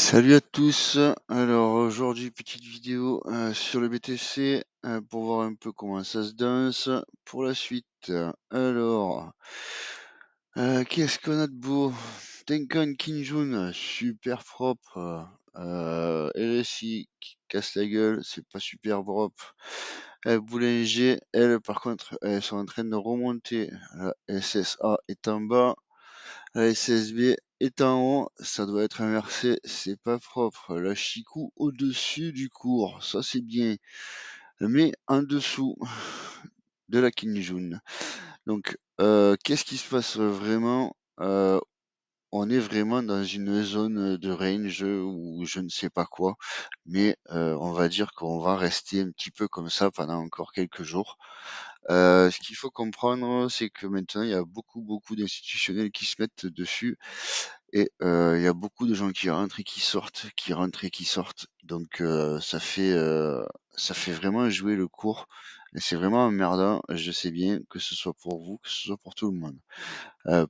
Salut à tous. Alors aujourd'hui petite vidéo sur le BTC pour voir un peu comment ça se danse pour la suite. Alors qu'est-ce qu'on a de beau? Tenkan Kinjun, super propre. LSI qui casse la gueule, c'est pas super propre. Boulanger, elles par contre elles sont en train de remonter. La SSA est en bas. La SSB est en haut, ça doit être inversé, c'est pas propre. La Chikou au-dessus du cours, ça c'est bien. Mais en dessous de la Kinjun. Donc, qu'est-ce qui se passe vraiment? On est vraiment dans une zone de range ou je ne sais pas quoi, mais on va dire qu'on va rester un petit peu comme ça pendant encore quelques jours. Ce qu'il faut comprendre, c'est que maintenant, il y a beaucoup d'institutionnels qui se mettent dessus et il y a beaucoup de gens qui rentrent et qui sortent, qui rentrent et qui sortent. Donc ça fait vraiment jouer le cours et c'est vraiment emmerdant. Je sais bien que ce soit pour vous, que ce soit pour tout le monde.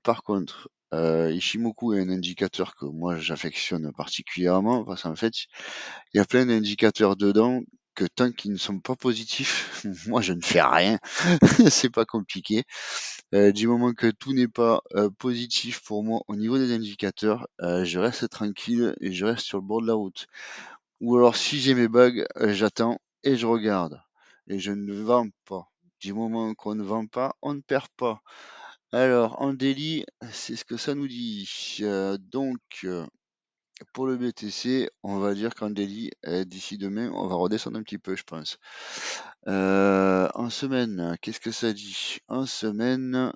Par contre, Ishimoku est un indicateur que moi j'affectionne particulièrement parce qu'en fait, il y a plein d'indicateurs dedans que tant qu'ils ne sont pas positifs, moi je ne fais rien. C'est pas compliqué. Du moment que tout n'est pas positif pour moi au niveau des indicateurs, je reste tranquille et je reste sur le bord de la route. Ou alors si j'ai mes bagues, j'attends et je regarde. Et je ne vends pas. Du moment qu'on ne vend pas, on ne perd pas. Alors, en daily, c'est ce que ça nous dit. Pour le BTC, on va dire qu'en daily, d'ici demain, on va redescendre un petit peu, je pense. En semaine, qu'est-ce que ça dit? En semaine,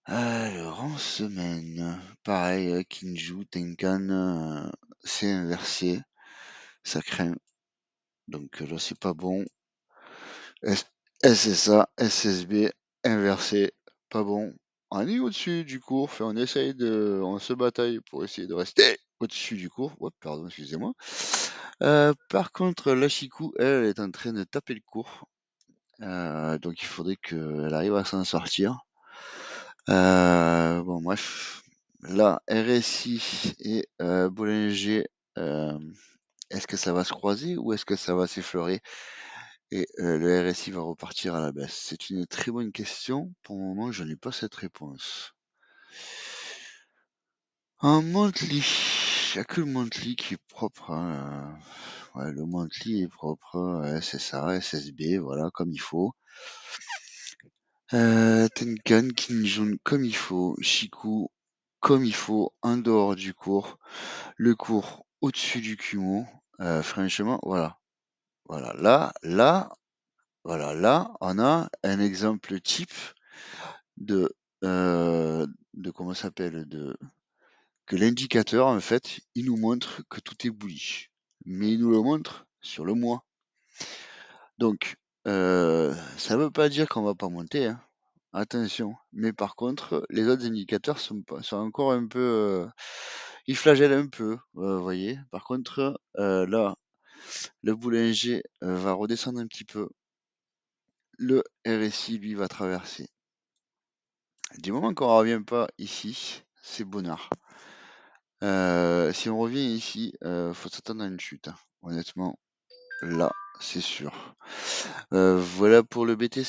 alors en semaine, pareil, Kinju, Tenkan, c'est inversé, ça craint. Donc là, c'est pas bon. SSA, SSB, inversé, pas bon. On est au-dessus du cours, on se bataille pour essayer de rester au-dessus du cours. Oh, pardon, excusez-moi. Par contre, la Chikou, elle est en train de taper le cours. Donc il faudrait qu'elle arrive à s'en sortir. Bon, bref. Là, RSI et Bollinger, est-ce que ça va se croiser ou est-ce que ça va s'effleurer? Et le RSI va repartir à la baisse? C'est une très bonne question. Pour le moment, je n'ai pas cette réponse. En monthly, il n'y a que le monthly qui est propre. Hein. Ouais, le monthly est propre. SSA, SSB, voilà, comme il faut. Tenkan, Kinjun, comme il faut. Shiku, comme il faut, en dehors du cours. Le cours au-dessus du Kumo. Franchement, voilà. Voilà, là, on a un exemple type de, comment ça s'appelle, que l'indicateur, en fait, il nous montre que tout est bullish. Mais il nous le montre sur le mois. Donc, ça veut pas dire qu'on va pas monter, hein. Attention. Mais par contre, les autres indicateurs sont encore un peu, ils flagellent un peu, vous voyez. Par contre, là, le boulanger va redescendre un petit peu. Le RSI, lui, va traverser. Du moment qu'on ne revient pas ici, c'est bonnard. Si on revient ici, faut s'attendre à une chute, hein. Honnêtement, là, c'est sûr. Voilà pour le BTC.